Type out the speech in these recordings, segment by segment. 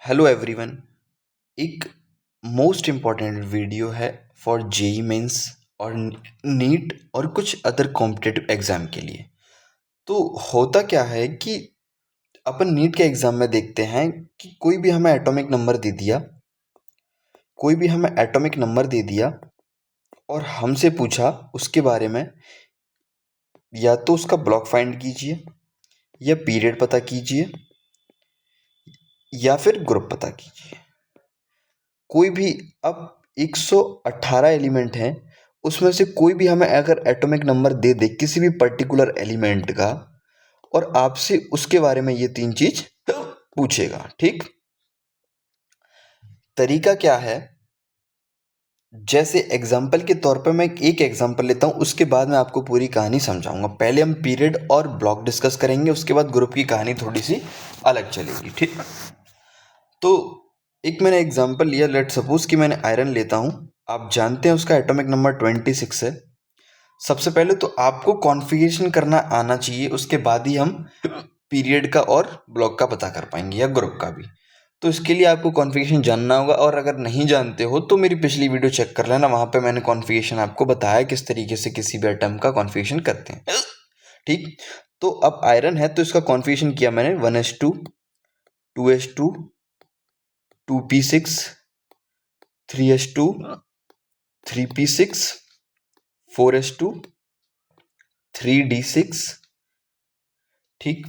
Hello everyone. एक most important video है for JEE mains और नीट और कुछ अदर कॉम्पिटिटिव एग्ज़ाम के लिए। तो होता क्या है कि अपन नीट के एग्ज़ाम में देखते हैं कि कोई भी हमें एटॉमिक नंबर दे दिया और हमसे पूछा उसके बारे में, या तो उसका ब्लॉक फाइंड कीजिए, या पीरियड पता कीजिए, या फिर ग्रुप पता कीजिए। कोई भी अब 118 एलिमेंट हैं, उसमें से कोई भी हमें अगर एटॉमिक नंबर दे दे किसी भी पर्टिकुलर एलिमेंट का, और आपसे उसके बारे में ये तीन चीज पूछेगा। ठीक, तरीका क्या है? जैसे एग्जाम्पल के तौर पर मैं एक एग्जाम्पल लेता हूँ, उसके बाद मैं आपको पूरी कहानी समझाऊंगा। पहले हम पीरियड और ब्लॉक डिस्कस करेंगे, उसके बाद ग्रुप की कहानी थोड़ी सी अलग चलेगी। ठीक, तो एक मैंने एग्जांपल लिया, लेट सपोज कि मैंने आयरन लेता हूँ। आप जानते हैं उसका एटॉमिक नंबर 26 है। सबसे पहले तो आपको कॉन्फ़िगरेशन करना आना चाहिए, उसके बाद ही हम पीरियड का और ब्लॉक का पता कर पाएंगे, या ग्रुप का भी। तो इसके लिए आपको कॉन्फ़िगरेशन जानना होगा, और अगर नहीं जानते हो तो मेरी पिछली वीडियो चेक कर लेना, वहाँ पे मैंने कॉन्फ़िगरेशन आपको बताया किस तरीके से किसी भी एटम का कॉन्फ़िगरेशन करते हैं। ठीक, तो अब आयरन है तो इसका कॉन्फ़िगरेशन किया मैंने 1s2, 2s2, 2p6, 3s2, 3p6, 4s2, 3d6। ठीक,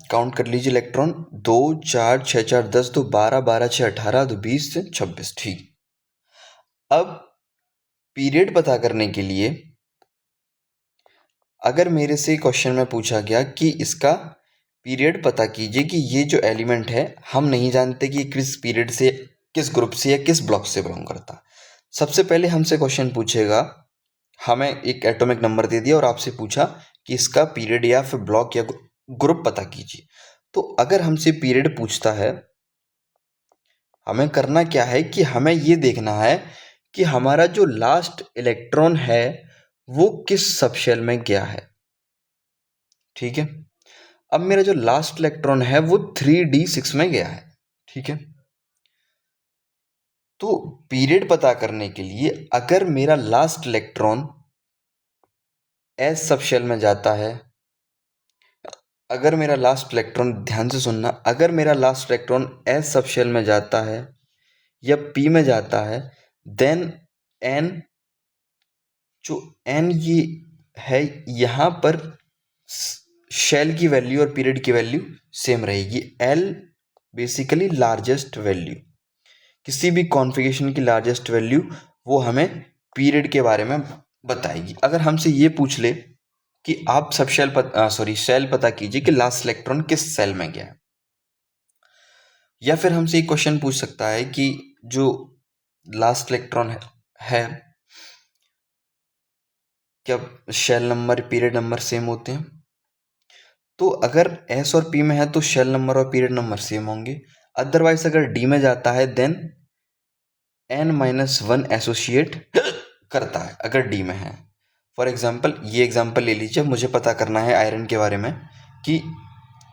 काउंट कर लीजिए इलेक्ट्रॉन, 2 4 6 4 10, तो 12 12 6 18, तो 20 26। ठीक, अब पीरियड पता करने के लिए अगर मेरे से क्वेश्चन में पूछा गया कि इसका पीरियड पता कीजिए कि ये जो एलिमेंट है, हम नहीं जानते कि किस पीरियड से, किस ग्रुप से या किस ब्लॉक से बिलोंग करता। सबसे पहले हमसे क्वेश्चन पूछेगा, हमें एक एटॉमिक नंबर दे दिया और आपसे पूछा कि इसका पीरियड या फिर ब्लॉक या ग्रुप पता कीजिए। तो अगर हमसे पीरियड पूछता है, हमें करना क्या है कि हमें ये देखना है कि हमारा जो लास्ट इलेक्ट्रॉन है वो किस सबशेल में गया है। ठीक है, अब मेरा जो लास्ट इलेक्ट्रॉन है वो 3d6 में गया है। ठीक है, तो पीरियड पता करने के लिए अगर मेरा लास्ट इलेक्ट्रॉन एस सबशेल में जाता है, अगर मेरा लास्ट इलेक्ट्रॉन, ध्यान से सुनना, अगर मेरा लास्ट इलेक्ट्रॉन एस सबशेल में जाता है या पी में जाता है, देन एन, जो एन ये है, यहाँ पर शेल की वैल्यू और पीरियड की वैल्यू सेम रहेगी। एल बेसिकली लार्जेस्ट वैल्यू, किसी भी कॉन्फ़िगरेशन की लार्जेस्ट वैल्यू वो हमें पीरियड के बारे में बताएगी। अगर हमसे ये पूछ ले कि आप सब सेल पता कीजिए कि लास्ट इलेक्ट्रॉन किस सेल में गया है, या फिर हमसे एक क्वेश्चन पूछ सकता है कि जो लास्ट इलेक्ट्रॉन है क्या shell number period number same होते हैं? तो अगर एस और पी में है तो शेल नंबर और पीरियड नंबर सेम होंगे। अदरवाइज अगर डी में जाता है देन n-1 एसोसिएट करता है अगर डी में है। फॉर एग्जाम्पल, ये एग्जाम्पल ले लीजिए, मुझे पता करना है आयरन के बारे में कि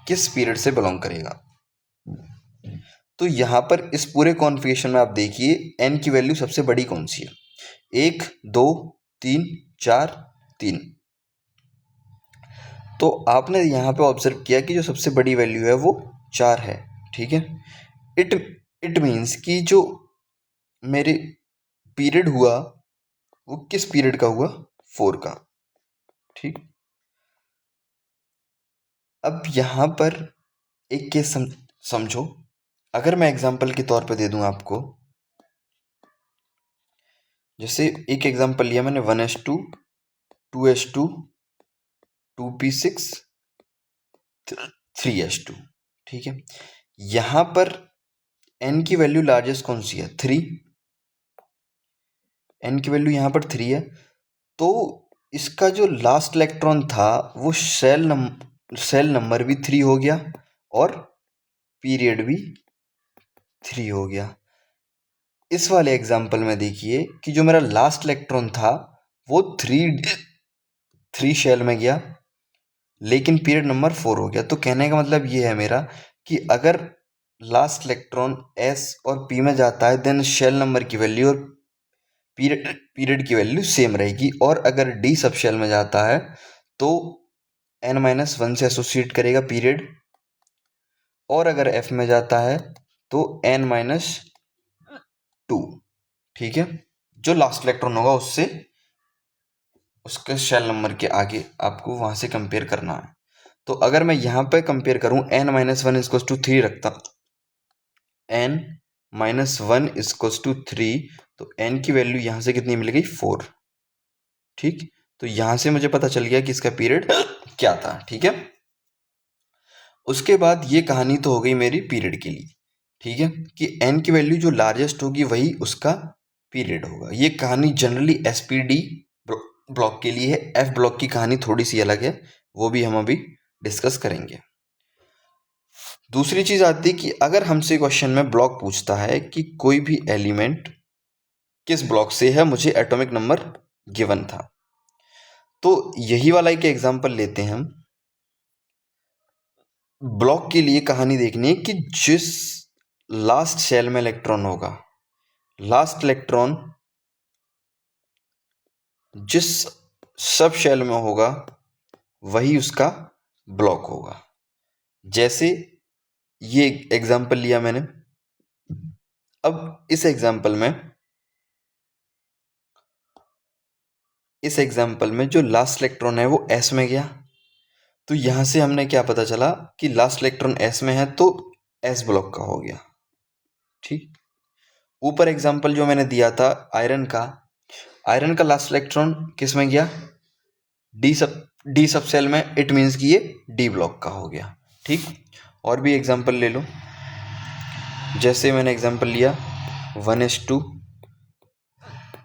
किस पीरियड से बिलोंग करेगा। तो यहाँ पर इस पूरे कॉन्फ़िगरेशन में आप देखिए n की वैल्यू सबसे बड़ी कौन सी है? 1 2 3 4 3। तो आपने यहाँ पे ऑब्जर्व किया कि जो सबसे बड़ी वैल्यू है वो 4 है। ठीक है, इट इट मीन्स कि जो मेरे पीरियड हुआ वो किस पीरियड का हुआ? 4 का। ठीक, अब यहाँ पर एक केस समझो। अगर मैं एग्जाम्पल के तौर पे दे दूं आपको, जैसे एक एग्जाम्पल लिया मैंने 1s2, 2s2, 2p6, 3s2। ठीक है, यहाँ पर n की वैल्यू लार्जेस्ट कौन सी है? 3। n की वैल्यू यहाँ पर 3 है, तो इसका जो लास्ट इलेक्ट्रॉन था वो सेल नंबर भी 3 हो गया और पीरियड भी 3 हो गया। इस वाले एग्जाम्पल में देखिए कि जो मेरा लास्ट इलेक्ट्रॉन था वो 3 शेल में गया, लेकिन पीरियड नंबर 4 हो गया। तो कहने का मतलब ये है मेरा कि अगर लास्ट इलेक्ट्रॉन s और p में जाता है देन शेल नंबर की वैल्यू और पीरियड की वैल्यू सेम रहेगी। और अगर d सब शेल में जाता है तो n-1 से एसोसिएट करेगा पीरियड, और अगर f में जाता है तो n-2। ठीक है, जो लास्ट इलेक्ट्रॉन होगा उससे उसके शेल नंबर के आगे आपको वहां से कंपेयर करना है। तो अगर मैं यहाँ पे कंपेयर करूँ n-1 इक्वल्स टू 3 रखता, n-1 इक्वल्स टू 3, तो n की वैल्यू यहाँ से कितनी मिल गई 4। ठीक, तो यहाँ से मुझे पता चल गया कि इसका पीरियड क्या था। ठीक है, उसके बाद ये कहानी तो हो गई मेरी पीरियड के लिए। ठीक है, कि n की वैल्यू जो लार्जेस्ट होगी वही उसका पीरियड होगा। ये कहानी जनरली एसपीडी ब्लॉक के लिए है। एफ ब्लॉक की कहानी थोड़ी सी अलग है, वो भी हम अभी डिस्कस करेंगे। दूसरी चीज आती है कि अगर हमसे क्वेश्चन में ब्लॉक पूछता है कि कोई भी एलिमेंट किस ब्लॉक से है, मुझे एटॉमिक नंबर गिवन था, तो यही वाला एक एग्जांपल लेते हैं हम। ब्लॉक के लिए कहानी देखनी है कि जिस लास्ट शेल में इलेक्ट्रॉन होगा, लास्ट इलेक्ट्रॉन जिस सब शेल में होगा वही उसका ब्लॉक होगा। जैसे ये एग्जांपल लिया मैंने। अब इस एग्जांपल में जो लास्ट इलेक्ट्रॉन है वो s में गया, तो यहां से हमने क्या पता चला कि लास्ट इलेक्ट्रॉन s में है तो s ब्लॉक का हो गया। ठीक, ऊपर एग्जांपल जो मैंने दिया था आयरन का लास्ट इलेक्ट्रॉन किस में गया, डी सब सेल में, इट मीन्स कि ये डी ब्लॉक का हो गया। ठीक, और भी एग्जांपल ले लो। जैसे मैंने एग्जांपल लिया 1s2,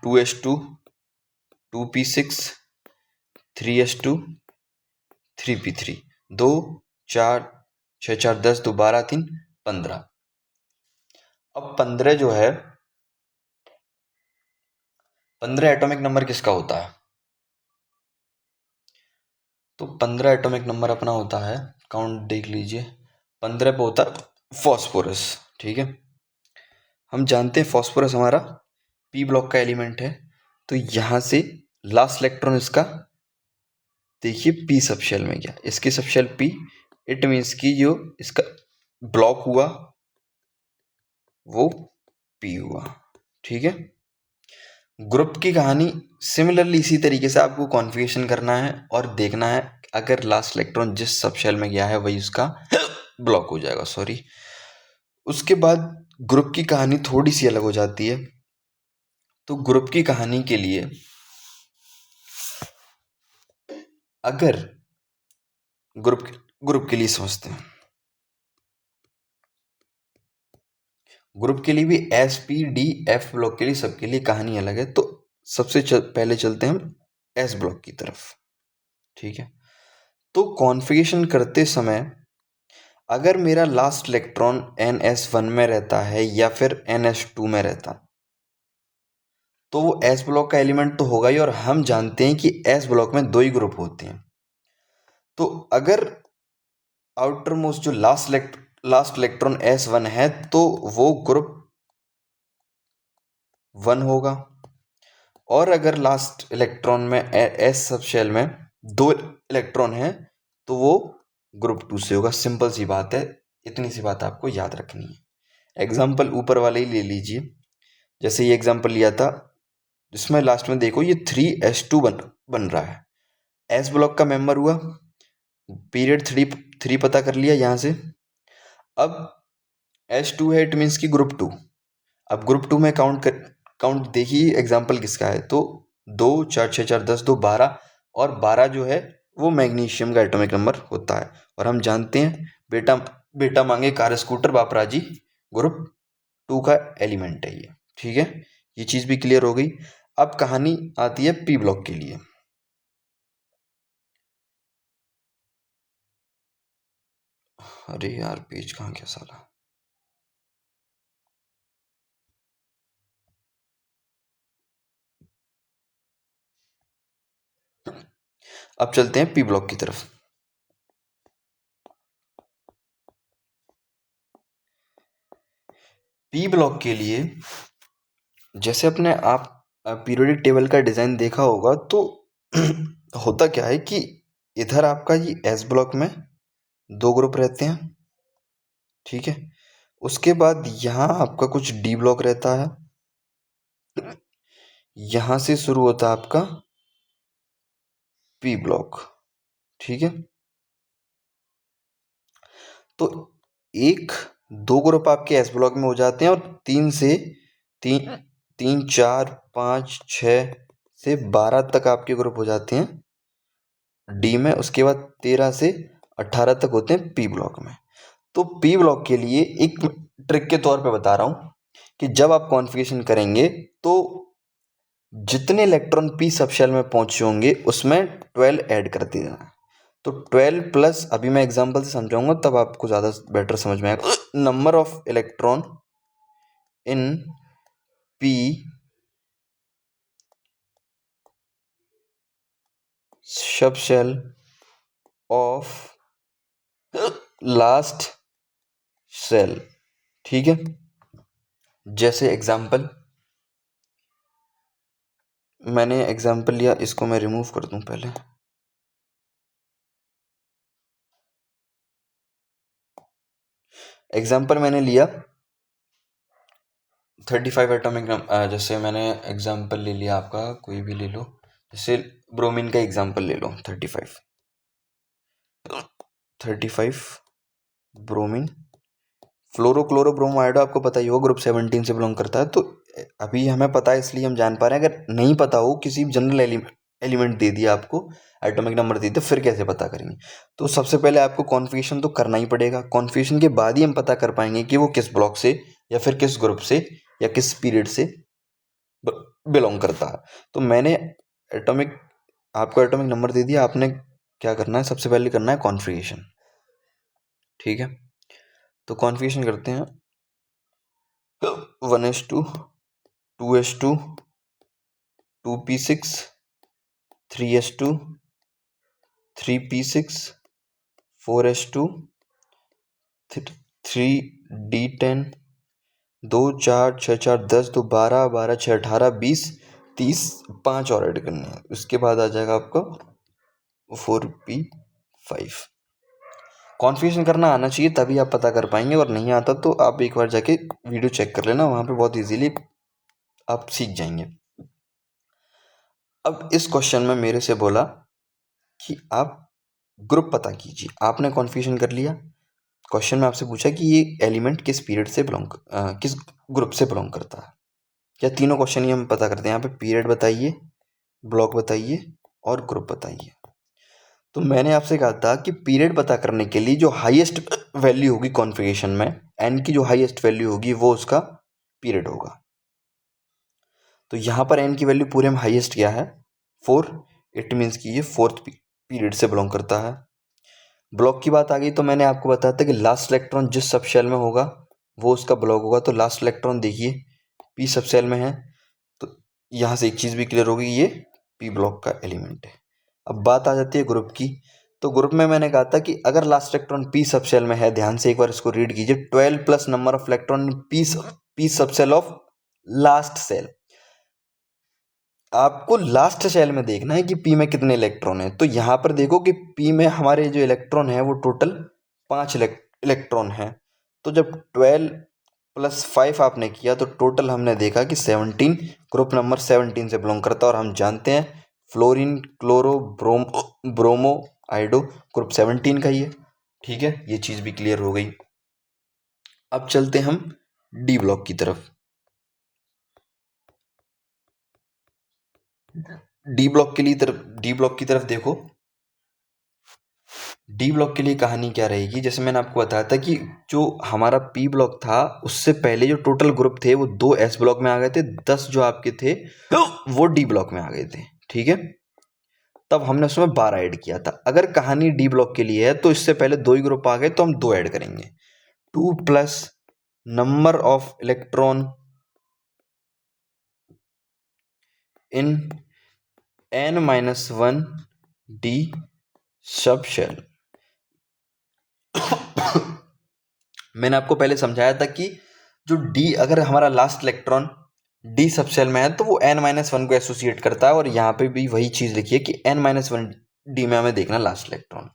2s2, 2p6, 3s2, 3p3, 2 4 6 4 10, 2 12 3 15। अब 15 जो है, 15 एटॉमिक नंबर किसका होता है? तो 15 एटॉमिक नंबर अपना होता है, काउंट देख लीजिए, 15 पे होता है फॉस्फोरस। ठीक है, हम जानते हैं फॉस्फोरस हमारा पी ब्लॉक का एलिमेंट है। तो यहां से लास्ट इलेक्ट्रॉन इसका देखिए पी सब शेल में गया, इसकी सब शेल पी, इट मीन्स की जो इसका ब्लॉक हुआ वो पी हुआ। ठीक है, ग्रुप की कहानी सिमिलरली इसी तरीके से आपको कॉन्फ़िगरेशन करना है और देखना है अगर लास्ट इलेक्ट्रॉन जिस सब शेल में गया है वही उसका ब्लॉक हो जाएगा। सॉरी, उसके बाद ग्रुप की कहानी थोड़ी सी अलग हो जाती है। तो ग्रुप की कहानी के लिए अगर ग्रुप के लिए समझते हैं, ग्रुप के लिए भी S P D F block के लिए सबके लिए कहानी अलग है। तो सबसे पहले चलते हैं हम एस ब्लॉक की तरफ। ठीक है, तो कॉन्फ़िगरेशन करते समय अगर मेरा लास्ट इलेक्ट्रॉन NS1 में रहता है या फिर NS2 में रहता, तो वो S ब्लॉक का एलिमेंट तो होगा ही, और हम जानते हैं कि S ब्लॉक में दो ही ग्रुप होते हैं। तो अगर आउटर मोस्ट जो लास्ट इलेक्ट्रॉन S1 है तो वो ग्रुप 1 होगा, और अगर लास्ट इलेक्ट्रॉन में S सब शेल में दो इलेक्ट्रॉन है तो वो ग्रुप 2 से होगा। सिंपल सी बात है, इतनी सी बात आपको याद रखनी है। एग्जाम्पल ऊपर वाले ही ले लीजिए। जैसे ये एग्जाम्पल लिया था जिसमें लास्ट में देखो ये 3s2 बन रहा है, एस ब्लॉक का मेंबर हुआ, पीरियड 3 पता कर लिया यहाँ से। अब S2 है, इट मीन्स की ग्रुप 2। अब ग्रुप 2 में काउंट देखिए एग्जाम्पल किसका है, तो 2 4 6 4 10 2 12, और 12 जो है वो मैग्नीशियम का एटॉमिक नंबर होता है। और हम जानते हैं बेटा बेटा मांगे कार स्कूटर बाप राजी ग्रुप 2 का एलिमेंट है ये। ठीक है, ये चीज भी क्लियर हो गई। अब कहानी आती है पी ब्लॉक के लिए। अरे यार पेज कहाँ गया साला। अब चलते हैं पी ब्लॉक की तरफ। पी ब्लॉक के लिए जैसे अपने आप पीरियोडिक टेबल का डिज़ाइन देखा होगा तो होता क्या है कि इधर आपका ये एस ब्लॉक में दो ग्रुप रहते हैं, ठीक है। उसके बाद यहाँ आपका कुछ डी ब्लॉक रहता है, यहाँ से शुरू होता है आपका पी ब्लॉक, ठीक है। तो एक दो ग्रुप आपके एस ब्लॉक में हो जाते हैं और तीन तीन चार पाँच छः से 12 तक आपके ग्रुप हो जाते हैं डी में। उसके बाद 13 से 18 तक होते हैं पी ब्लॉक में। तो पी ब्लॉक के लिए एक ट्रिक के तौर पे बता रहा हूँ कि जब आप कॉन्फ़िगरेशन करेंगे तो जितने इलेक्ट्रॉन पी सब शेल में पहुंचे होंगे उसमें 12 ऐड कर देना। तो 12 प्लस, अभी मैं एग्जांपल से समझाऊंगा तब आपको ज़्यादा बेटर समझ में आएगा। Number of electron in P sub shell of last shell, ठीक है। जैसे एग्जांपल मैंने एग्जांपल लिया, इसको मैं रिमूव कर दूं पहले। एग्जांपल मैंने लिया 35 एटॉमिक नंबर। जैसे मैंने एग्जांपल ले लिया आपका, कोई भी ले लो, जैसे ब्रोमीन का एग्जांपल ले लो। 35 bromine. Fluoro chloro bromo iodo आपको पता ही हो, ग्रुप 17 से बिलोंग करता है। तो अभी हमें पता है इसलिए हम जान पा रहे हैं। अगर नहीं पता हो, किसी जनरल एलिमेंट दे दिया आपको, एटॉमिक नंबर दे दिया, फिर कैसे पता करेंगे? तो सबसे पहले आपको कॉन्फ़िगरेशन तो करना ही पड़ेगा। कॉन्फ़िगरेशन के बाद ही हम पता कर पाएंगे कि वो किस ब्लॉक से या फिर किस ग्रुप से या किस पीरियड से बिलोंग करता है। तो मैंने एटॉमिक आपको एटॉमिक नंबर दे दिया, आपने क्या करना है, सबसे पहले करना है कॉन्फ़िगरेशन, ठीक है। तो कॉन्फ़िगरेशन करते हैं 1s2 2s2 2p6 3s2 3p6 4s2 3d10 2 4 6 4 10 2 12 12 6 18 20 30 5 और ऐड करने हैं। उसके बाद आ जाएगा आपका 4p5। कॉन्फ़िगरेशन करना आना चाहिए तभी आप पता कर पाएंगे, और नहीं आता तो आप एक बार जाके वीडियो चेक कर लेना, वहाँ पे बहुत इजीली आप सीख जाएंगे। अब इस क्वेश्चन में मेरे से बोला कि आप ग्रुप पता कीजिए। आपने कॉन्फ़िगरेशन कर लिया। क्वेश्चन में आपसे पूछा कि ये एलिमेंट किस पीरियड से किस ग्रुप से बिलोंग करता है। या तीनों क्वेश्चन ही हम पता करते हैं। यहाँ पे पीरियड बताइए, ब्लॉक बताइए और ग्रुप बताइए। तो मैंने आपसे कहा था कि पीरियड पता करने के लिए जो हाईएस्ट वैल्यू होगी कॉन्फ़िगरेशन में, एन की जो हाईएस्ट वैल्यू होगी वो उसका पीरियड होगा। तो यहाँ पर एन की वैल्यू पूरे में हाईएस्ट क्या है, 4। इट मीन्स कि ये फोर्थ पीरियड से बिलोंग करता है। ब्लॉक की बात आ गई तो मैंने आपको बताया था कि लास्ट इलेक्ट्रॉन जिस सब शेल में होगा वो उसका ब्लॉक होगा। तो लास्ट इलेक्ट्रॉन देखिए पी सब शेल में है, तो यहाँ से एक चीज़ भी क्लियर होगी, ये पी ब्लॉक का एलिमेंट है। अब बात आ जाती है ग्रुप की। तो ग्रुप में मैंने कहा था कि अगर last electron P sub shell में है, ध्यान से एक बार इसको रीड कीजिए, 12 plus number of electron P sub shell of last shell. आपको लास्ट शेल में देखना है कि पी में कितने इलेक्ट्रॉन है। तो यहाँ पर देखो कि पी में हमारे जो इलेक्ट्रॉन है वो टोटल 5 इलेक्ट्रॉन है। तो जब 12 प्लस 5 आपने किया तो टोटल हमने देखा कि 17, ग्रुप नंबर 17 से बिलोंग करता है। और हम जानते हैं fluorine chloro bromo iodo group 17 का ही है, ठीक है। ये चीज़ भी क्लियर हो गई। अब चलते हम डी ब्लॉक की तरफ। डी ब्लॉक की तरफ देखो। डी ब्लॉक के लिए कहानी क्या रहेगी, जैसे मैंने आपको बताया था कि जो हमारा पी ब्लॉक था उससे पहले जो टोटल ग्रुप थे वो 2 एस ब्लॉक में आ गए थे, 10 जो आपके थे वो डी ब्लॉक में आ गए थे, ठीक है। तब हमने उसमें 12 ऐड किया था। अगर कहानी डी ब्लॉक के लिए है तो इससे पहले 2 ही ग्रुप आ गए तो हम 2 ऐड करेंगे। 2 plus number of electron in n-1 D sub shell. मैंने आपको पहले समझाया था कि जो डी, अगर हमारा last electron D sub shell में है तो वो n-1 को एसोसिएट करता है, और यहाँ पे भी वही चीज लिखी है कि n-1 डी में हमें देखना लास्ट इलेक्ट्रॉन।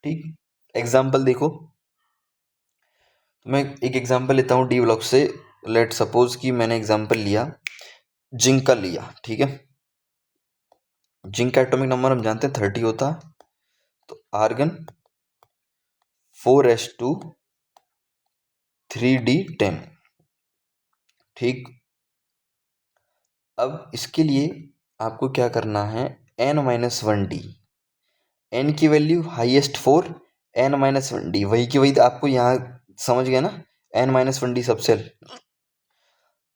ठीक, एग्जाम्पल देखो, तो मैं एक एग्जाम्पल लेता हूँ डी ब्लॉक से। लेट सपोज कि मैंने एग्जाम्पल लिया जिंक का लिया, ठीक है। जिंक का एटॉमिक नंबर हम जानते हैं 30 होता है, तो आर्गन 4s2 3d10। ठीक, अब इसके लिए आपको क्या करना है, n-1d, n की वैल्यू हाईएस्ट 4, n-1d वही की वही, तो आपको यहाँ समझ गया ना, n-1d सबसे।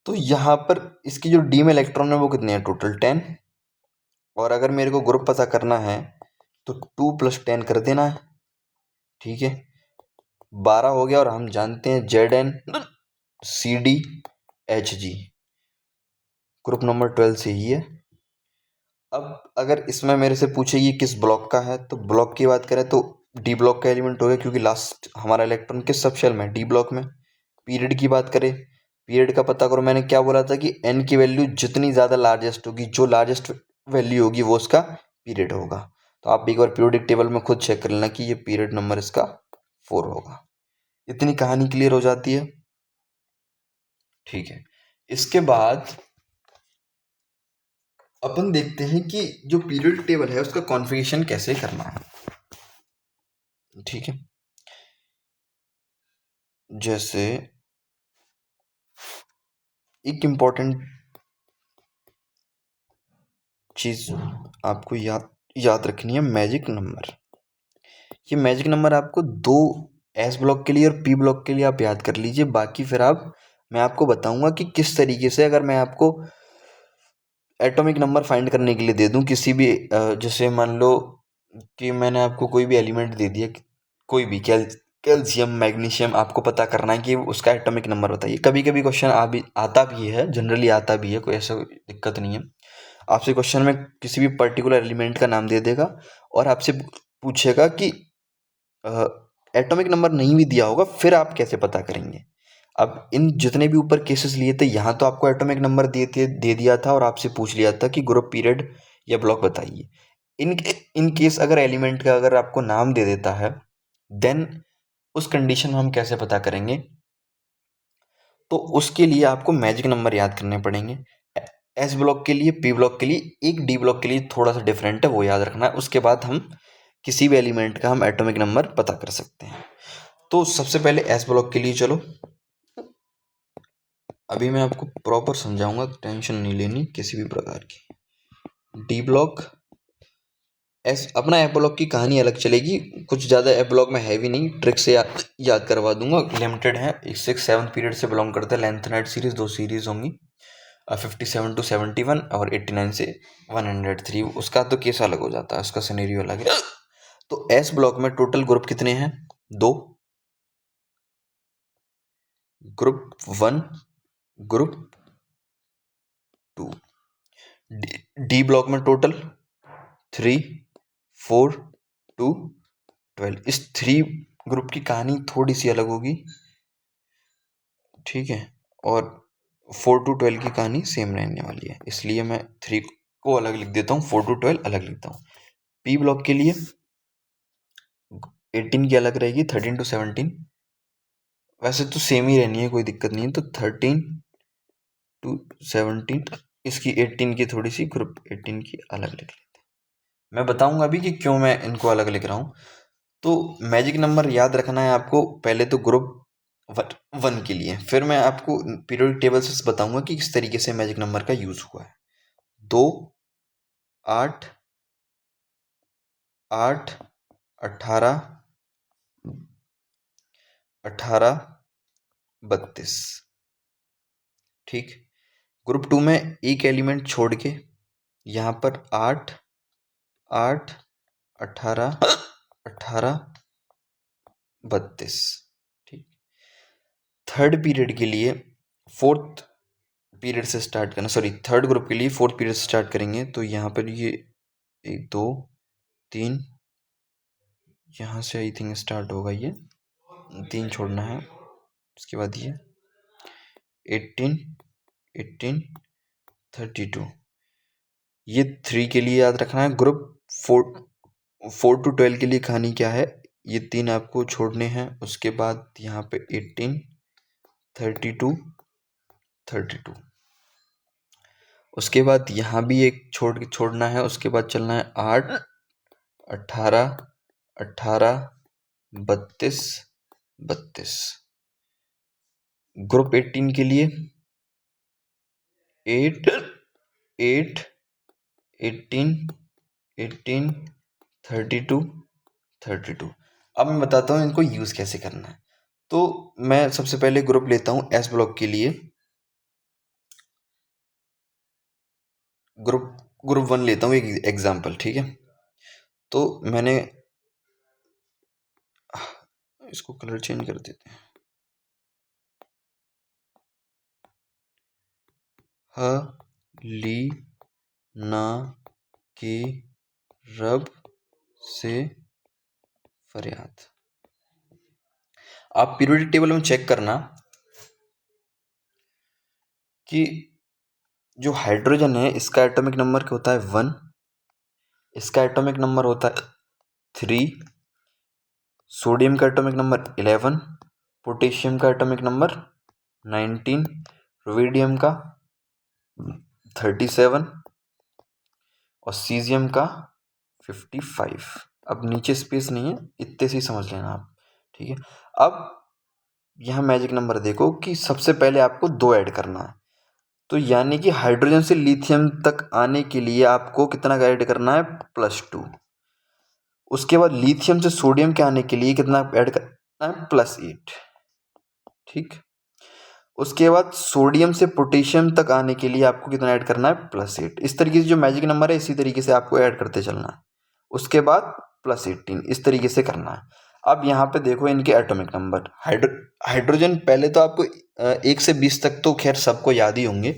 तो यहाँ पर इसकी जो डी में इलेक्ट्रॉन है वो कितने हैं, टोटल 10। और अगर मेरे को ग्रुप पता करना है तो 2 + 10 कर देना है, ठीक है, 12 हो गया। और हम जानते हैं ZnCdHg ग्रुप नंबर 12 से ही है। अब अगर इसमें मेरे से पूछे ये किस ब्लॉक का है, तो ब्लॉक की बात करें तो डी ब्लॉक का एलिमेंट हो गया, क्योंकि लास्ट हमारा इलेक्ट्रॉन किस सब शेल में, डी ब्लॉक में। पीरियड की बात करें, पीरियड का पता करो, मैंने क्या बोला था कि n की वैल्यू जितनी ज़्यादा लार्जेस्ट होगी, जो लार्जेस्ट वैल्यू होगी वो उसका पीरियड होगा। तो आप एक बार पीरियोडिक टेबल में खुद चेक कर लेना कि ये पीरियड नंबर इसका 4 होगा। इतनी कहानी क्लियर हो जाती है, ठीक है। इसके बाद अपन देखते हैं कि जो पीरियोडिक टेबल है उसका कॉन्फ़िगरेशन कैसे करना है, ठीक है। जैसे एक इम्पॉर्टेंट चीज आपको याद रखनी है, मैजिक नंबर। ये मैजिक नंबर आपको दो एस ब्लॉक के लिए और पी ब्लॉक के लिए आप याद कर लीजिए। बाकी फिर मैं आपको बताऊंगा कि किस तरीके से, अगर मैं आपको एटॉमिक नंबर फाइंड करने के लिए दे दूं किसी भी, जैसे मान लो कि मैंने आपको कोई भी एलिमेंट दे दिया, कोई भी कैल्शियम मैग्नीशियम, आपको पता करना है कि उसका एटॉमिक नंबर बताइए। कभी कभी क्वेश्चन आता भी है, जनरली आता भी है, कोई ऐसा दिक्कत नहीं है। आपसे क्वेश्चन में किसी भी पर्टिकुलर एलिमेंट का नाम दे देगा और आपसे पूछेगा कि एटॉमिक नंबर नहीं भी दिया होगा, फिर आप कैसे पता करेंगे। अब इन जितने भी ऊपर केसेस लिए थे, यहाँ तो आपको एटॉमिक नंबर दे दिया था और आपसे पूछ लिया था कि ग्रुप, पीरियड या ब्लॉक बताइए। इन केस अगर एलिमेंट का अगर आपको नाम दे देता है, देन उस कंडीशन में हम कैसे पता करेंगे, तो उसके लिए आपको मैजिक नंबर याद करने पड़ेंगे। एस ब्लॉक के लिए, पी ब्लॉक के लिए, एक डी ब्लॉक के लिए थोड़ा सा डिफरेंट है, वो याद रखना है। उसके बाद हम किसी भी एलिमेंट का हम एटॉमिक नंबर पता कर सकते हैं। तो सबसे पहले एस ब्लॉक के लिए चलो, अभी मैं आपको प्रॉपर समझाऊंगा, तो टेंशन नहीं लेनी किसी भी प्रकार की। डी ब्लॉक, एस, अपना एफ ब्लॉक की कहानी अलग चलेगी, कुछ ज़्यादा एफ ब्लॉक में हैवी नहीं, ट्रिक से याद करवा दूंगा। लिमिटेड है, 6th-7th पीरियड से बिलोंग करता है। लेंथ नाइट सीरीज 2 सीरीज होंगी, 57 to 71 और 89 से 103। उसका तो केस अलग हो जाता है, उसका सिनेरियो अलग है। तो एस ब्लॉक में टोटल ग्रुप कितने हैं, 2, ग्रुप 1, ग्रुप 2। डी ब्लॉक में टोटल 3, 4, 2, 12। इस 3 ग्रुप की कहानी थोड़ी सी अलग होगी, ठीक है, और 4 to 12 की कहानी सेम रहने वाली है, इसलिए मैं 3 को अलग लिख देता हूँ, 4 to 12 अलग लिखता हूँ। पी ब्लॉक के लिए 18 की अलग रहेगी, 13 to 17, वैसे तो सेम ही रहनी है, कोई दिक्कत नहीं है। तो 13 to 17, इसकी 18 की थोड़ी सी, ग्रुप 18 की अलग लिख लेते हैं। मैं बताऊंगा अभी कि क्यों मैं इनको अलग लिख रहा हूँ। तो मैजिक नंबर याद रखना है आपको, पहले तो ग्रुप 1 के लिए, फिर मैं आपको पीरियोडिक टेबल से बताऊंगा कि किस तरीके से मैजिक नंबर का यूज हुआ है। 2, 8, 8, 18, 18, 32। ठीक, ग्रुप 2 में एक एलिमेंट छोड़ के यहाँ पर 8, 8, 18, 18, 32। ठीक, थर्ड पीरियड के लिए फोर्थ पीरियड से स्टार्ट करना, सॉरी, थर्ड ग्रुप के लिए फोर्थ पीरियड से स्टार्ट करेंगे। तो यहाँ पर ये 1, 2, 3, यहाँ से आई थिंक स्टार्ट होगा, ये 3 छोड़ना है, उसके बाद ये 18, 18, 32। ये 3 के लिए याद रखना है। ग्रुप 4 to 12 के लिए कहानी क्या है, ये 3 आपको छोड़ने हैं। उसके बाद यहाँ पे 18, 32, 32। उसके बाद यहाँ भी एक छोड़ना है। उसके बाद चलना है 8, 18, 18, 32, 32। ग्रुप 18 के लिए 8, 8, 18, 18, 32, 32। अब मैं बताता हूँ इनको यूज़ कैसे करना है। तो मैं सबसे पहले ग्रुप लेता हूँ एस ब्लॉक के लिए। ग्रुप 1 लेता हूँ, एक एग्जाम्पल, ठीक है। तो मैंने इसको कलर चेंज कर देते हैं। ली ना की रब से फरियाद। आप पीरियोडिक टेबल में चेक करना कि जो हाइड्रोजन है इसका एटॉमिक नंबर क्या होता है 1, इसका एटॉमिक नंबर होता है 3, सोडियम का एटॉमिक नंबर 11, पोटेशियम का एटॉमिक नंबर 19, रुबिडियम का 37 और सीजियम का 55। अब नीचे स्पेस नहीं है, इतने से ही समझ लेना आप, ठीक है। अब यहाँ मैजिक नंबर देखो कि सबसे पहले आपको 2 ऐड करना है। तो यानी कि हाइड्रोजन से लिथियम तक आने के लिए आपको कितना का ऐड करना है, +2। उसके बाद लिथियम से सोडियम के आने के लिए कितना ऐड करना है, +8, ठीक। उसके बाद सोडियम से पोटेशियम तक आने के लिए आपको कितना ऐड करना है, +8। इस तरीके से जो मैजिक नंबर है इसी तरीके से आपको ऐड करते चलना है। उसके बाद +18, इस तरीके से करना है। अब यहाँ पे देखो इनके एटॉमिक नंबर। हाइड्रोजन पहले तो आपको 1 से 20 तक तो खैर सबको याद ही होंगे।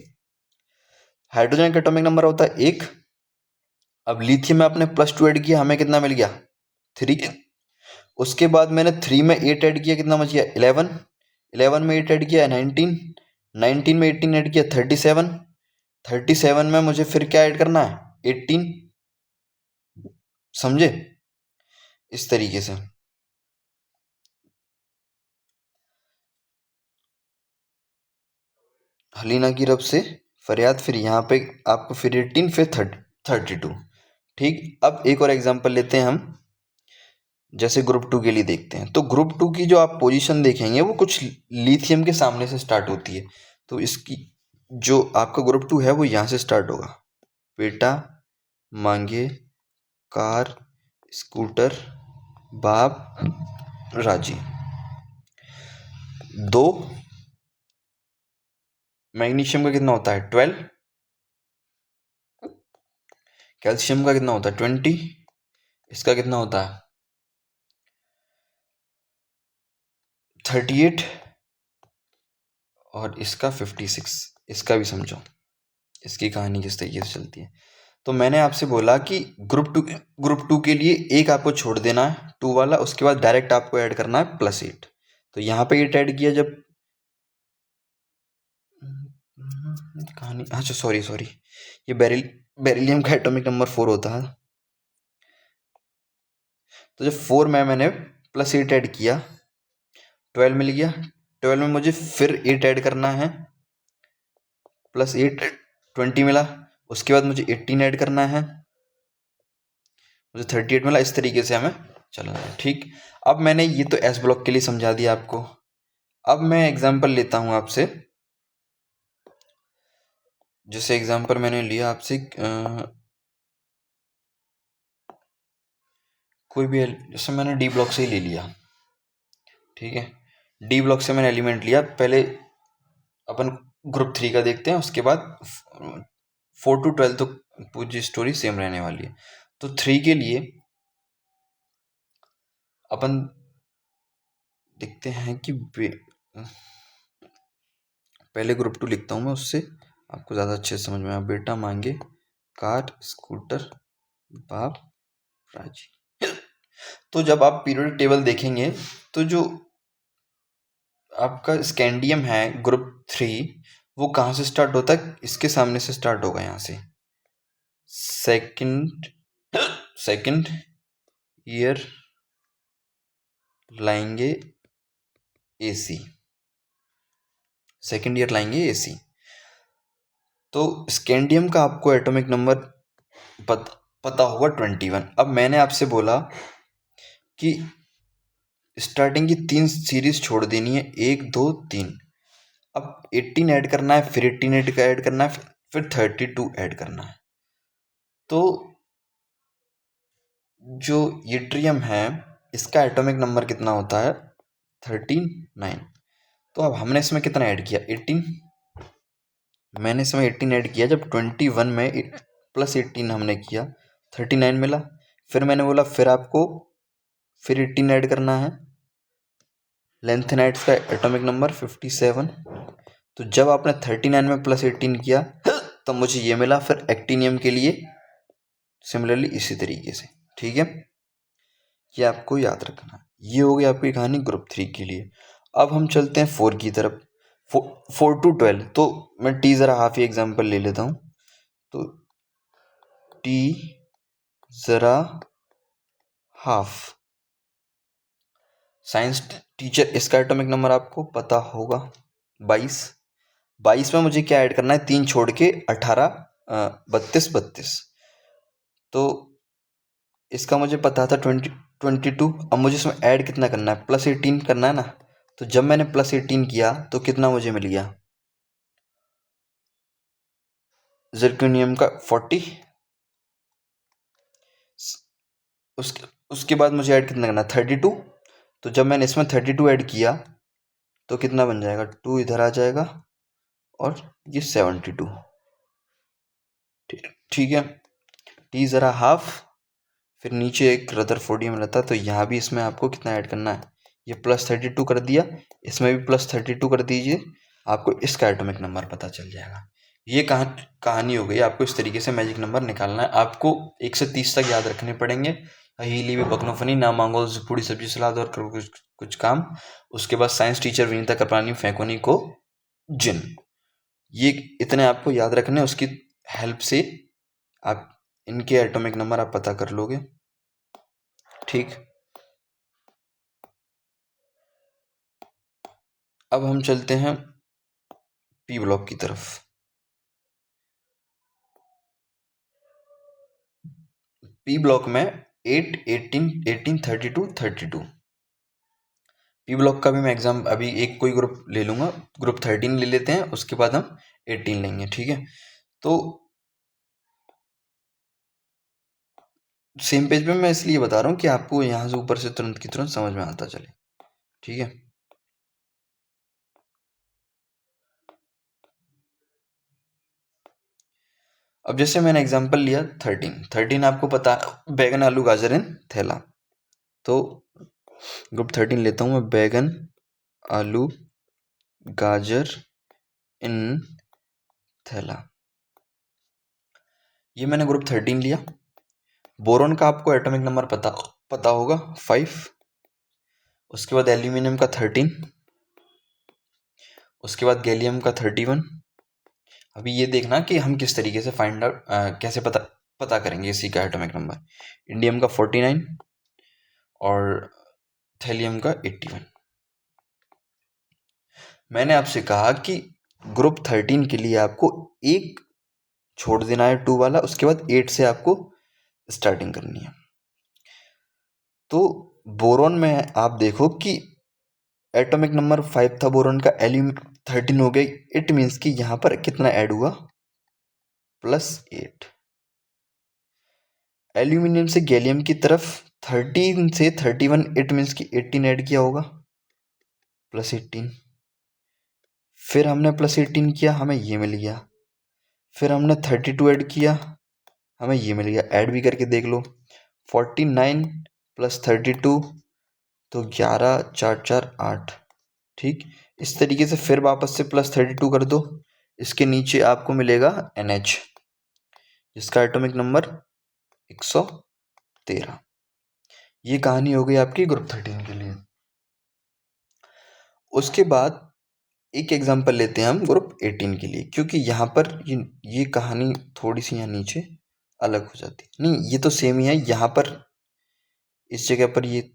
हाइड्रोजन का एटॉमिक नंबर होता है 1। अब लिथियम में आपने +2 ऐड किया, हमें कितना मिल गया, 3। उसके बाद मैंने 3 में 8 ऐड किया, कितना बच गया, 11। 11 में 8 ऐड किया, 19। 19 में 18 ऐड किया, 37। 37 में मुझे फिर क्या ऐड करना है, 18। समझे, इस तरीके से। हलीना की रब से फरियाद, फिर यहाँ पे आपको फिर 18, फिर 32, ठीक। अब एक और एग्जांपल लेते हैं हम, जैसे ग्रुप 2 के लिए देखते हैं। तो ग्रुप 2 की जो आप पोजीशन देखेंगे वो कुछ लिथियम के सामने से स्टार्ट होती है। तो इसकी जो आपका ग्रुप 2 है वो यहाँ से स्टार्ट होगा, बेटा मांगे कार स्कूटर बाप राजी। 2 मैग्नीशियम का कितना होता है, 12। कैल्शियम का कितना होता है, 20। इसका कितना होता है, 38। और इसका 56। इसका भी समझो, इसकी कहानी किस तरीके से चलती है। तो मैंने आपसे बोला कि ग्रुप टू के लिए एक आपको छोड़ देना है 2 वाला, उसके बाद डायरेक्ट आपको ऐड करना है +8। तो यहाँ पे 8 ऐड किया जब कहानी, अच्छा सॉरी, ये बेरिलियम का एटॉमिक नंबर 4 होता है। तो जब 4 में मैंने +8 ऐड किया, 12 मिल गया। 12 में मुझे फिर 8 ऐड करना है, +8 20 मिला। उसके बाद मुझे 18 ऐड करना है, मुझे 38 मिला। इस तरीके से हमें चलना है, ठीक। अब मैंने ये तो एस ब्लॉक के लिए समझा दिया आपको। अब मैं एग्जांपल लेता हूं आपसे, जैसे एग्जांपल मैंने लिया आपसे कोई भी, जैसे मैंने डी ब्लॉक से ही ले लिया, ठीक है। डी ब्लॉक से मैंने एलिमेंट लिया। पहले अपन ग्रुप 3 का देखते हैं, उसके बाद 4 to 12 तो पूरी स्टोरी सेम रहने वाली है। तो 3 के लिए अपन देखते हैं कि पहले ग्रुप 2 लिखता हूँ मैं, उससे आपको ज़्यादा अच्छे से समझ में आया। बेटा मांगे कार स्कूटर बाप राजी। तो जब आप पीरियोडिक टेबल देखेंगे तो जो आपका स्कैंडियम है ग्रुप 3, वो कहाँ से स्टार्ट होता है? इसके सामने से स्टार्ट होगा, यहाँ से सेकंड सेकंड ईयर लाएंगे एसी, सेकंड ईयर लाएंगे एसी। तो स्कैंडियम का आपको एटॉमिक नंबर पता होगा 21। अब मैंने आपसे बोला कि स्टार्टिंग की 3 सीरीज छोड़ देनी है, 1 2 3। अब 18 ऐड करना है, फिर 18 ऐड करना है, फिर 32 ऐड करना है। तो जो यट्रियम है इसका एटॉमिक नंबर कितना होता है? 39। तो अब हमने इसमें कितना ऐड किया? 18। मैंने इसमें 18 ऐड किया, जब 21 में प्लस 18 हमने किया 39 मिला। फिर मैंने बोला फिर आपको फिर 18 ऐड करना है, लेंथेनाइट्स का एटॉमिक नंबर 57। तो जब आपने 39 में प्लस 18 किया तो मुझे ये मिला। फिर एक्टिनियम के लिए सिमिलरली इसी तरीके से, ठीक है, ये आपको याद रखना। ये हो गई आपकी कहानी ग्रुप 3 के लिए। अब हम चलते हैं 4 की तरफ। 4 to 12। तो मैं टी ज़रा हाफ ही एग्जाम्पल ले लेता हूँ। तो टी ज़रा हाफ, साइंस टीचर, इसका एटॉमिक नंबर आपको पता होगा 22। 22 में मुझे क्या ऐड करना है? 3 छोड़ के 18, 32। तो इसका मुझे पता था 22। अब मुझे इसमें ऐड कितना करना है? प्लस 18 करना है ना। तो जब मैंने प्लस 18 किया तो कितना मुझे मिल गया? जर्कोनियम का 40। उसके बाद मुझे ऐड कितना करना है? 32। तो जब मैंने इसमें 32 ऐड किया तो कितना बन जाएगा? 2 इधर आ जाएगा और ये 72। ठीक है। टी ज़रा हाफ, फिर नीचे एक रदरफोर्डियम रहता है, तो यहाँ भी इसमें आपको कितना ऐड करना है? ये प्लस 32 कर दिया, इसमें भी प्लस 32 कर दीजिए, आपको इसका एटॉमिक नंबर पता चल जाएगा। ये कहानी हो गई। आपको इस तरीके से मैजिक नंबर निकालना है। आपको 1 से 30 तक याद रखने पड़ेंगे। हीली भी बकनोफनी ना मांगो पूरी सब्जी सलाद और करो कुछ काम। उसके बाद साइंस टीचर विनीता कपरानी फेंकोनी को जिन। ये इतने आपको याद रखने, उसकी हेल्प से आप इनके एटॉमिक नंबर आप पता कर लोगे। ठीक, अब हम चलते हैं पी ब्लॉक की तरफ। पी ब्लॉक में 8 18 18 32 32। पी ब्लॉक का भी मैं एग्जाम अभी एक कोई ग्रुप ले लूंगा, ग्रुप 13 ले लेते हैं, उसके बाद हम 18 लेंगे, ठीक है। तो सेम पेज पे मैं इसलिए बता रहा हूँ कि आपको यहाँ से ऊपर से तुरंत की तुरंत समझ में आता चले, ठीक है। अब जैसे मैंने एग्जांपल लिया 13 आपको पता बैगन आलू गाजर इन थैला। तो ग्रुप 13 लेता हूँ मैं, बैगन आलू गाजर इन थैला। ये मैंने ग्रुप 13 लिया। बोरॉन का आपको एटॉमिक नंबर पता होगा 5। उसके बाद एल्यूमिनियम का 13। उसके बाद गैलियम का 31। अभी ये देखना कि हम किस तरीके से फाइंड आउट कैसे पता करेंगे इसी का एटॉमिक नंबर। इंडियम का 49 और थैलियम का 81। मैंने आपसे कहा कि ग्रुप 13 के लिए आपको एक छोड़ देना है 2 वाला, उसके बाद 8 से आपको स्टार्टिंग करनी है। तो बोरॉन में आप देखो कि एटॉमिक नंबर 5 था बोरॉन का, एल्यूम 13 हो गई। इट मीन्स कि यहां पर कितना ऐड हुआ? +8। एल्यूमिनियम से गैलियम की तरफ 13 से 31, इट मीन्स कि 18 ऐड किया होगा, +18। फिर हमने +18 किया, हमें ये मिल गया। फिर हमने 32 ऐड किया, हमें ये मिल गया। ऐड भी करके देख लो, 49 + 32 तो 11 4 4 8। ठीक, इस तरीके से फिर वापस से +32 कर दो। इसके नीचे आपको मिलेगा NH, जिसका एटॉमिक नंबर 113। ये कहानी हो गई आपकी ग्रुप 13 के लिए। उसके बाद एक एग्जांपल लेते हैं हम ग्रुप 18 के लिए, क्योंकि यहाँ पर ये कहानी थोड़ी सी यहाँ नीचे अलग हो जाती है। नहीं, ये तो सेम ही है। यहाँ पर इस जगह पर ये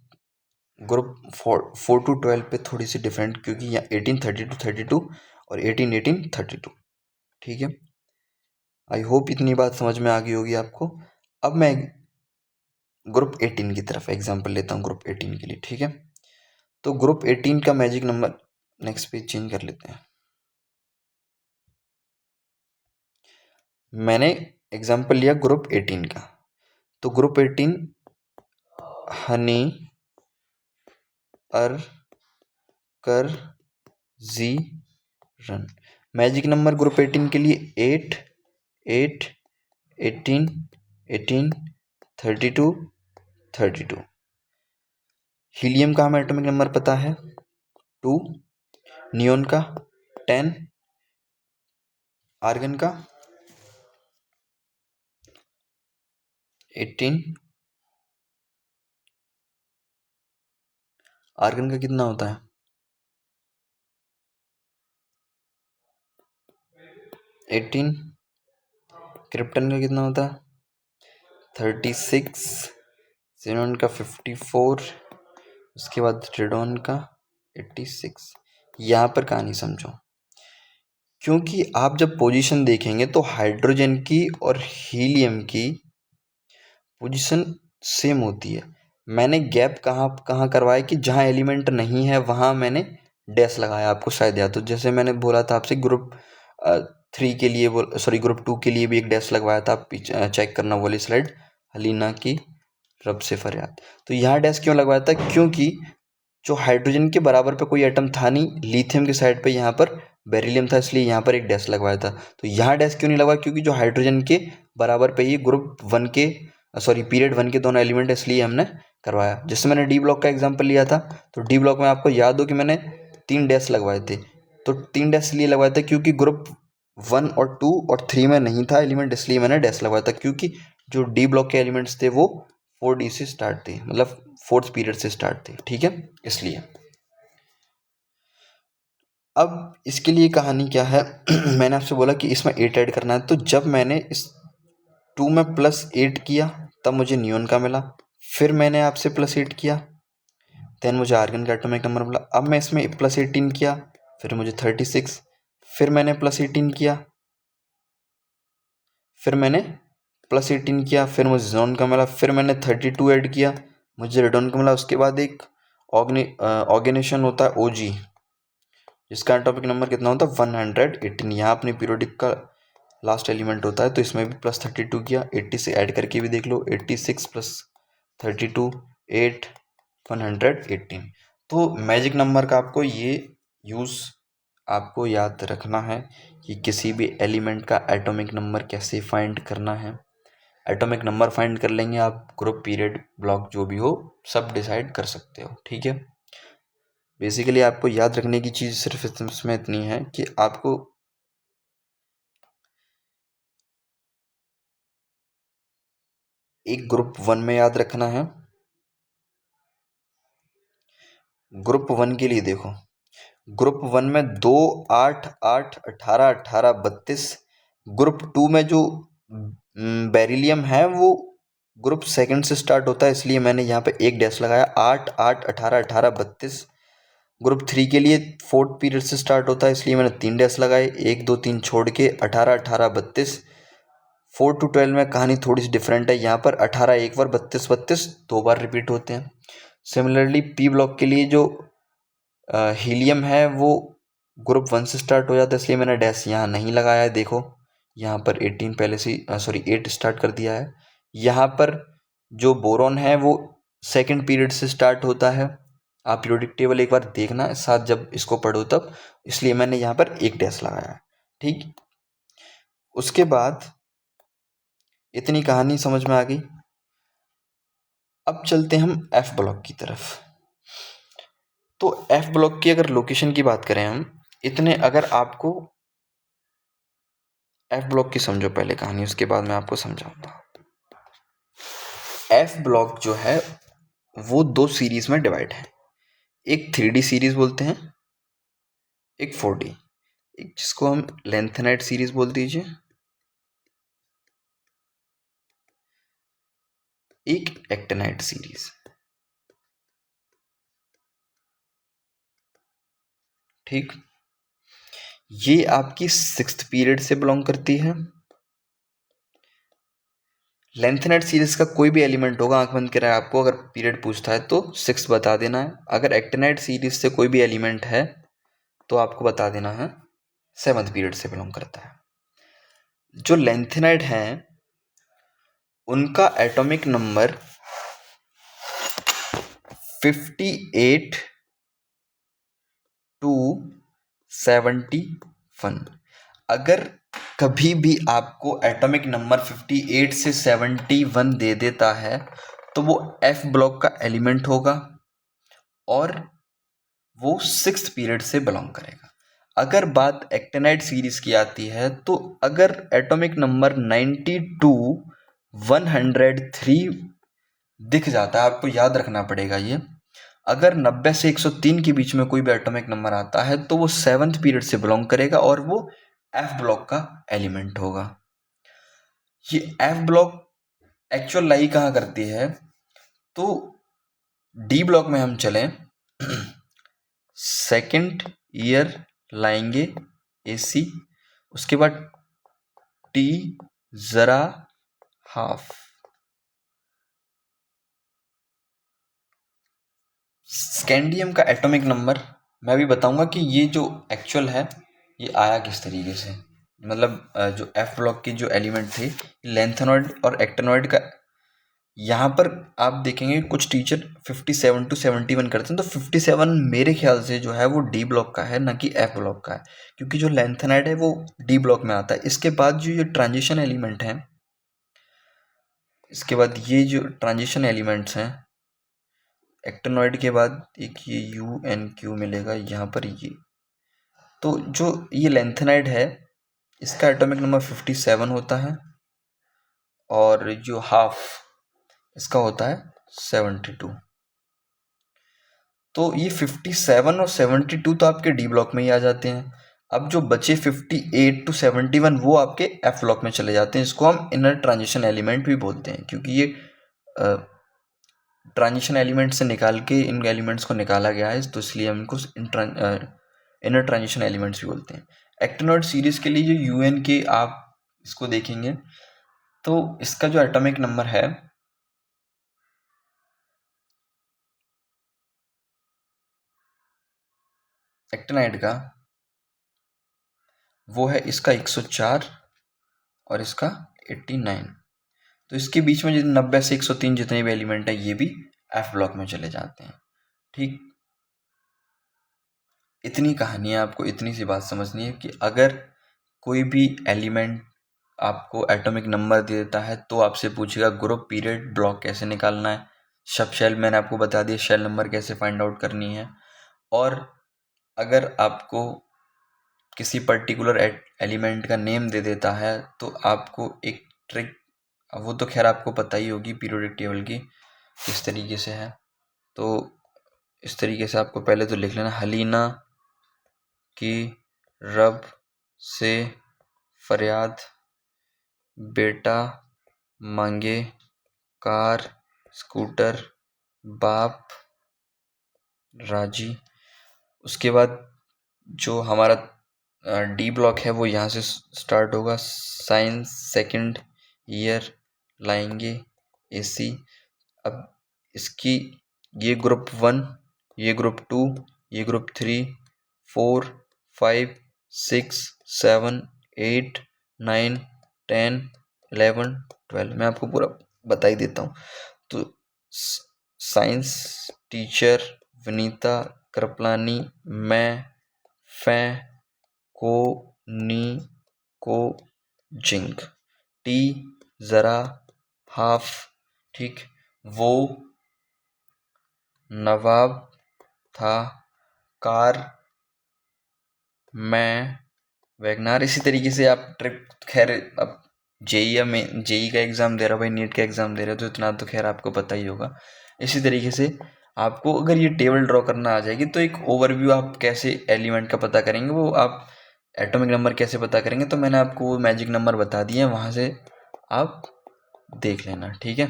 ग्रुप 4 to 12 पे थोड़ी सी डिफरेंट, क्योंकि यहाँ 18 32 32 और 18 18 32। ठीक है, आई होप इतनी बात समझ में आ गई होगी आपको। अब मैं ग्रुप 18 की तरफ एग्जांपल लेता हूँ ग्रुप 18 के लिए। ठीक है, तो ग्रुप 18 का magic number, next page change कर लेते हैं। मैंने एग्जांपल लिया ग्रुप 18 का, तो ग्रुप 18 हनी अर कर जी रन। मैजिक नंबर ग्रुप 18 के लिए 8 8 18 18 32 32। हीलियम का हमें एटॉमिक नंबर पता है 2, नियोन का 10, आर्गन का 18। आर्गन का कितना होता है 18। क्रिप्टन का कितना होता है 36। जेनॉन का 54। उसके बाद रेडॉन का 86। यहाँ पर कहानी समझो, क्योंकि आप जब पोजीशन देखेंगे तो हाइड्रोजन की और हीलियम की पोजीशन सेम होती है। मैंने गैप कहाँ कहाँ करवाया कि जहाँ एलिमेंट नहीं है वहाँ मैंने डैश लगाया, आपको शायद याद हो। जैसे मैंने बोला था आपसे ग्रुप 3 के लिए, ग्रुप 2 के लिए भी एक डैश लगवाया था, आप चेक करना वाली स्लाइड, हलीना की रब से फरियाद। तो यहाँ डैश क्यों लगवाया था, क्योंकि जो हाइड्रोजन के बराबर पे कोई एटम था नहीं, लिथियम के साइड पे यहाँ पर बेरिलियम था, इसलिए यहाँ पर एक डैश लगवाया था। तो यहाँ डैश क्यों नहीं लगवाया, क्योंकि जो हाइड्रोजन के बराबर पे ही ग्रुप 1 के पीरियड 1 के दोनों एलिमेंट, इसलिए हमने करवाया। जैसे मैंने डी ब्लॉक का एग्जाम्पल लिया था, तो डी ब्लॉक में आपको याद हो कि मैंने 3 डैश लगवाए थे। तो 3 डैश इसलिए लगवाए थे क्योंकि ग्रुप 1 और 2 और 3 में नहीं था एलिमेंट, इसलिए मैंने डैश लगवाया था। क्योंकि जो डी ब्लॉक के एलिमेंट्स थे वो 4D से स्टार्ट थे, मतलब 4th पीरियड से स्टार्ट थे। ठीक है, इसलिए अब इसके लिए कहानी क्या है मैंने आपसे बोला कि इसमें 8 ऐड करना है, तो जब मैंने इस 2 में +8 किया तब मुझे नियोन का मिला। फिर मैंने आपसे +8 किया, देन मुझे आर्गन का एटॉमिक नंबर मिला। अब मैं इसमें +18 किया, फिर मुझे 36। फिर मैंने +18 किया, फिर मैंने +18 किया, फिर मुझे जोन का मिला। फिर मैंने 32 ऐड किया, मुझे रेडॉन का मिला। उसके बाद एक ऑर्गेनेशन होता है OG, जिसका एटॉमिक नंबर कितना होता है 118। यहाँ अपनी पीरियोडिक का लास्ट एलिमेंट होता है, तो इसमें भी +32 किया। 80 से ऐड करके भी देख लो, 86 + 32 8 118। तो मैजिक नंबर का आपको ये यूज़ आपको याद रखना है कि किसी भी एलिमेंट का एटॉमिक नंबर कैसे फाइंड करना है। एटॉमिक नंबर फाइंड कर लेंगे आप, ग्रुप पीरियड ब्लॉक जो भी हो सब डिसाइड कर सकते हो। ठीक है, बेसिकली आपको याद रखने की चीज़ सिर्फ इसमें इतनी है कि आपको एक ग्रुप 1 में याद रखना है। ग्रुप 1 के लिए देखो, ग्रुप 1 में 2 8 8 18 18 32। ग्रुप 2 में जो बेरिलियम है वो ग्रुप 2 से स्टार्ट होता है, इसलिए मैंने यहाँ पे एक डैश लगाया। 8 8 18 18 32। ग्रुप 3 के लिए 4th पीरियड से स्टार्ट होता है, इसलिए मैंने 3 डैश लगाए, 1 2 3 छोड़ के 18 18 32। 4 to 12 में कहानी थोड़ी सी डिफरेंट है, यहाँ पर 18 एक बार, 32 32 दो बार रिपीट होते हैं। सिमिलरली पी ब्लॉक के लिए जो हीलियम है वो ग्रुप 1 से स्टार्ट हो जाता है, इसलिए मैंने डैश यहाँ नहीं लगाया है। देखो यहाँ पर 18 पहले से 8 स्टार्ट कर दिया है। यहाँ पर जो बोरॉन है वो 2nd पीरियड से स्टार्ट होता है। आप पीरियोडिक टेबल एक बार देखना साथ जब इसको पढ़ो तब, इसलिए मैंने यहाँ पर एक डैश लगाया है। ठीक, उसके बाद इतनी कहानी समझ में आ गई। अब चलते हम एफ ब्लॉक की तरफ। तो एफ ब्लॉक की अगर लोकेशन की बात करें हम, इतने अगर आपको एफ ब्लॉक की समझो पहले कहानी, उसके बाद मैं आपको समझाऊंगा। एफ ब्लॉक जो है वो 2 सीरीज में डिवाइड है। एक 3D सीरीज बोलते हैं एक 4D, एक जिसको हम लेंथेनाइट सीरीज बोल दीजिए, एक एक्टिनाइट सीरीज। ठीक, ये आपकी 6th पीरियड से बिलोंग करती है। लेंथेनाइट सीरीज का कोई भी एलिमेंट होगा, आंख बंद करें, आपको अगर पीरियड पूछता है तो 6 बता देना है। अगर एक्टिनाइट सीरीज से कोई भी एलिमेंट है तो आपको बता देना है 7th पीरियड से बिलोंग करता है। जो लेंथेनाइट हैं उनका एटॉमिक नंबर 58 टू 71। अगर कभी भी आपको एटॉमिक नंबर 58 से 71 दे देता है तो वो एफ ब्लॉक का एलिमेंट होगा और वो 6th पीरियड से बिलोंग करेगा। अगर बात एक्टिनाइट सीरीज की आती है तो अगर एटॉमिक नंबर 92 103 दिख जाता है, आपको याद रखना पड़ेगा ये, अगर 90 से 103 के बीच में कोई भी एटॉमिक नंबर आता है तो वो 7th पीरियड से बिलोंग करेगा और वो एफ ब्लॉक का एलिमेंट होगा। ये एफ ब्लॉक एक्चुअल लाई कहाँ करती है, तो डी ब्लॉक में हम चलें, सेकंड ईयर लाएंगे एसी, उसके बाद टी जरा हाफ। स्कैंडियम का एटॉमिक नंबर मैं भी बताऊंगा कि ये जो एक्चुअल है ये आया किस तरीके से, मतलब जो एफ ब्लॉक के जो एलिमेंट थे लेंथेनॉइड और एक्टिनॉइड का। यहाँ पर आप देखेंगे कुछ टीचर 57 टू 71 करते हैं, तो 57 मेरे ख्याल से जो है वो डी ब्लॉक का है, ना कि एफ ब्लॉक का है, क्योंकि जो लेंथेनाइड है वो डी ब्लॉक में आता है। इसके बाद जो ये ट्रांजिशन एलिमेंट हैं, इसके बाद ये जो ट्रांजिशन एलिमेंट्स हैं एक्टिनॉइड के बाद, एक ये यू एन क्यू मिलेगा यहाँ पर ये, तो जो ये लेंथेनाइड है इसका एटॉमिक नंबर 57 होता है और जो हाफ इसका होता है 72। तो ये 57 और 72 तो आपके डी ब्लॉक में ही आ जाते हैं। अब जो बचे 58 टू 71 वो आपके एफ ब्लॉक में चले जाते हैं। इसको हम इनर ट्रांजिशन एलिमेंट भी बोलते हैं, क्योंकि ये ट्रांजिशन एलिमेंट से निकाल के इन एलिमेंट्स को निकाला गया है, तो इसलिए हम इनको इनर ट्रांजिशन एलिमेंट्स भी बोलते हैं। एक्टिनॉइड सीरीज के लिए जो यूएन के आप इसको देखेंगे तो इसका जो एटॉमिक नंबर है एक्टिनाइड का वो है इसका 104 और इसका 89। तो इसके बीच में जितने 90 से 103 जितने भी एलिमेंट है ये भी एफ ब्लॉक में चले जाते हैं। ठीक, इतनी कहानी है, आपको इतनी सी बात समझनी है कि अगर कोई भी एलिमेंट आपको एटॉमिक नंबर दे देता है तो आपसे पूछेगा ग्रुप पीरियड ब्लॉक कैसे निकालना है, सब शेल मैंने आपको बता दिया, शेल नंबर कैसे फाइंड आउट करनी है। और अगर आपको किसी पर्टिकुलर एलिमेंट का नेम दे देता है तो आपको एक ट्रिक, वो तो खैर आपको पता ही होगी पीरियोडिक टेबल की किस तरीके से है, तो इस तरीके से आपको पहले तो लिख लेना, हलीना की रब से फरियाद, बेटा मांगे कार स्कूटर, बाप राजी। उसके बाद जो हमारा डी ब्लॉक है वो यहाँ से स्टार्ट होगा, साइंस सेकंड ईयर लाएंगे एसी। अब इसकी ये ग्रुप 1, ये ग्रुप 2, ये ग्रुप 3, 4, 5, 6, 7, 8, 9, 10, 11, 12 मैं आपको पूरा बता ही देता हूँ। तो साइंस टीचर विनीता कृपलानी, मैं फै को नी को जिंक, टी जरा हाफ, ठीक, वो नवाब था, कार मैं वैगनार। इसी तरीके से आप ट्रिप, खैर अब जेई में जेई का एग्ज़ाम दे रहा हो भाई, नीट का एग्ज़ाम दे रहे हो तो इतना तो खैर आपको पता ही होगा। इसी तरीके से आपको अगर ये टेबल ड्रॉ करना आ जाएगी तो एक ओवरव्यू आप कैसे एलिमेंट का पता करेंगे, वो आप एटॉमिक नंबर कैसे पता करेंगे, तो मैंने आपको वो मैजिक नंबर बता दिए हैं, वहाँ से आप देख लेना, ठीक है।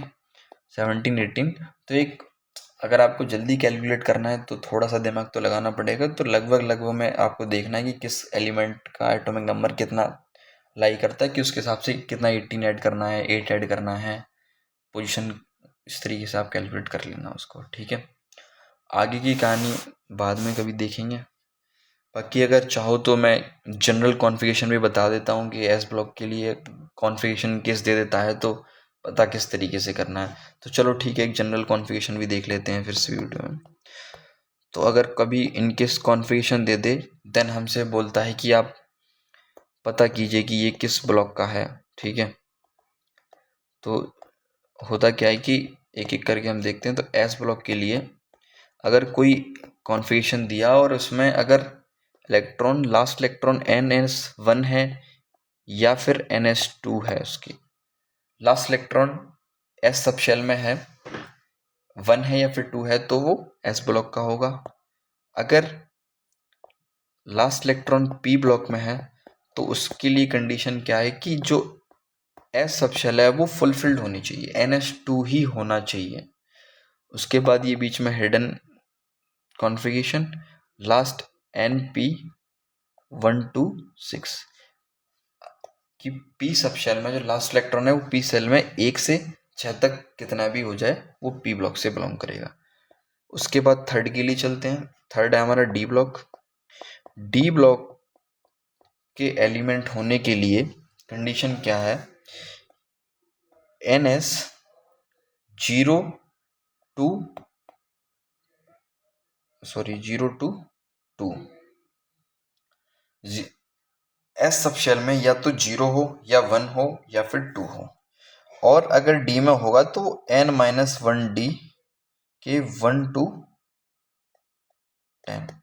17 18 तो एक अगर आपको जल्दी कैलकुलेट करना है तो थोड़ा सा दिमाग तो लगाना पड़ेगा, तो लगभग में आपको देखना है कि किस एलिमेंट का एटॉमिक नंबर कितना लाई करता है, कि उसके हिसाब से कितना 18 ऐड करना है, 8 ऐड करना है, पोजीशन इस तरीके से आप कैलकुलेट कर लेना उसको, ठीक है। आगे की कहानी बाद में कभी देखेंगे। बाकी अगर चाहो तो मैं जनरल कॉन्फ़िगरेशन भी बता देता हूँ कि एस ब्लॉक के लिए कॉन्फ़िगरेशन किस दे देता है, तो पता किस तरीके से करना है। तो चलो ठीक है, एक जनरल कॉन्फ़िगरेशन भी देख लेते हैं फिर से वीडियो में। तो अगर कभी इनकेस कॉन्फ़िगरेशन दे दे देन हमसे बोलता है कि आप पता कीजिए कि ये किस ब्लॉक का है, ठीक है। तो होता क्या है कि एक एक करके हम देखते हैं। तो एस ब्लॉक के लिए अगर कोई कॉन्फ़िगरेशन दिया और उसमें अगर इलेक्ट्रॉन लास्ट इलेक्ट्रॉन NS1 है या फिर NS2 है, उसकी last electron S sub shell में है, 1 है या फिर 2 है, तो वो S ब्लॉक का होगा। अगर लास्ट इलेक्ट्रॉन P ब्लॉक में है तो उसके लिए कंडीशन क्या है कि जो S सब शेल है वो फुलफिल्ड होनी चाहिए, NS2 ही होना चाहिए। उसके बाद ये बीच में हिडन कॉन्फ़िगरेशन लास्ट NP126 कि P सब शेल में जो लास्ट इलेक्ट्रॉन है वो P सेल में 1 से 6 तक कितना भी हो जाए वो P ब्लॉक से बिलोंग करेगा। उसके बाद थर्ड के लिए चलते हैं। थर्ड है हमारा D ब्लॉक। D ब्लॉक के एलिमेंट होने के लिए कंडीशन क्या है, NS 0 to 2 S sub shell में या तो 0 हो या 1 हो या फिर 2 हो, और अगर D में होगा तो N-1D के 1 to 10।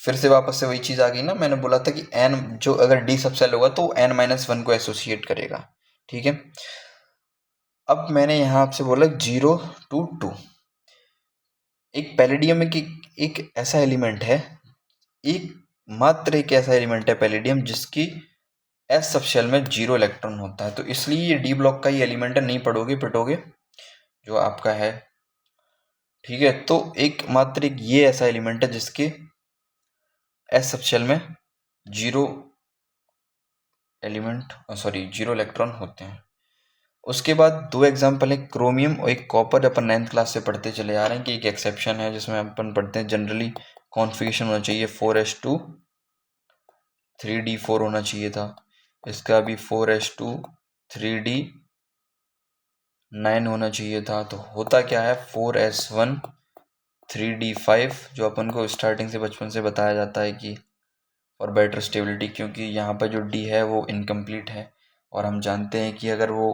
फिर से वापस से वही चीज़ आ गई ना, मैंने बोला था कि N जो अगर D सब शेल होगा तो N-1 को एसोसिएट करेगा, ठीक है। अब मैंने यहाँ आपसे बोला 0 to 2। एक पैलेडियम की एक ऐसा एलिमेंट है, मात्र एक ऐसा एलिमेंट है पैलेडियम जिसकी एस सब शेल में 0 इलेक्ट्रॉन होता है, तो इसलिए ये डी ब्लॉक का ही एलिमेंट है, नहीं पढ़ोगे पिटोगे जो आपका है, ठीक है। तो एक मात्र एक ये ऐसा एलिमेंट है जिसके एस सब शेल में 0 इलेक्ट्रॉन होते हैं। उसके बाद दो एग्जाम्पल है, क्रोमियम और एक कॉपर। अपन 9th क्लास से पढ़ते चले आ रहे हैं कि एक एक्सेप्शन है जिसमें अपन पढ़ते हैं जनरली कॉन्फ़िगरेशन होना चाहिए 4s2 3d4 होना चाहिए था, इसका भी 4s2 3d9 होना चाहिए था। तो होता क्या है 4s1 3d5, जो अपन को स्टार्टिंग से बचपन से बताया जाता है कि फॉर बेटर स्टेबिलिटी, क्योंकि यहाँ पर जो डी है वो इनकम्प्लीट है और हम जानते हैं कि अगर वो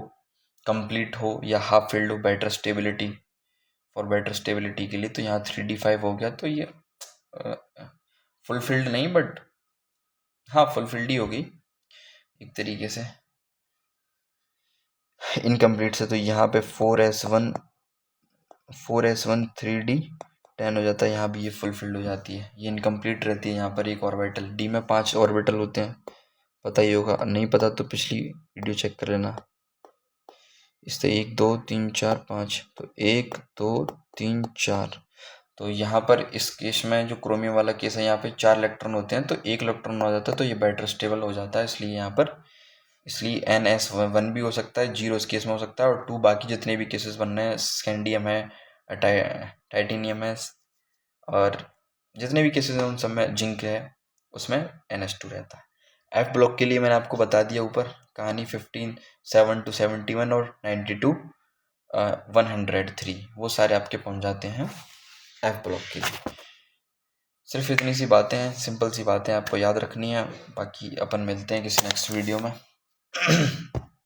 कंप्लीट हो या हाफ फिल्ड हो better stability, for better stability के लिए, तो यहाँ 3d5 हो गया। तो ये फुलफिल्ड नहीं बट हाँ फुलफिल्ड ही होगी एक तरीके से इनकम्प्लीट से। तो यहाँ पे 4s1 3d10 हो जाता है, यहाँ भी ये फुलफिल्ड हो जाती है, ये इनकम्प्लीट रहती है। यहाँ पर एक ऑर्बिटल, डी में 5 ऑर्बिटल होते हैं, पता ही होगा, नहीं पता तो पिछली वीडियो चेक कर लेना। इससे 1 2 3 4 5, तो 1 2 3 4। तो यहाँ पर इस केस में जो क्रोमियम वाला केस है, यहाँ पे 4 इलेक्ट्रॉन होते हैं तो 1 इलेक्ट्रॉन हो जाता है, तो ये बेटर स्टेबल हो जाता है, इसलिए यहाँ पर इसलिए NS1 भी हो सकता है, 0 इस केस में हो सकता है, और 2 बाकी जितने भी केसेस बन रहे हैं, स्कैंडियम है, टाइटेनियम है, और जितने भी केसेस हैं उन सब में जिंक है, उसमें NS2 रहता है। F ब्लॉक के लिए मैंने आपको बता दिया ऊपर कहानी, 15 7 to 71 और 92 103, वो सारे आपके पहुंच जाते हैं F ब्लॉक के लिए। सिर्फ इतनी सी बातें हैं, सिंपल सी बातें आपको याद रखनी है। बाकी अपन मिलते हैं किसी नेक्स्ट वीडियो में।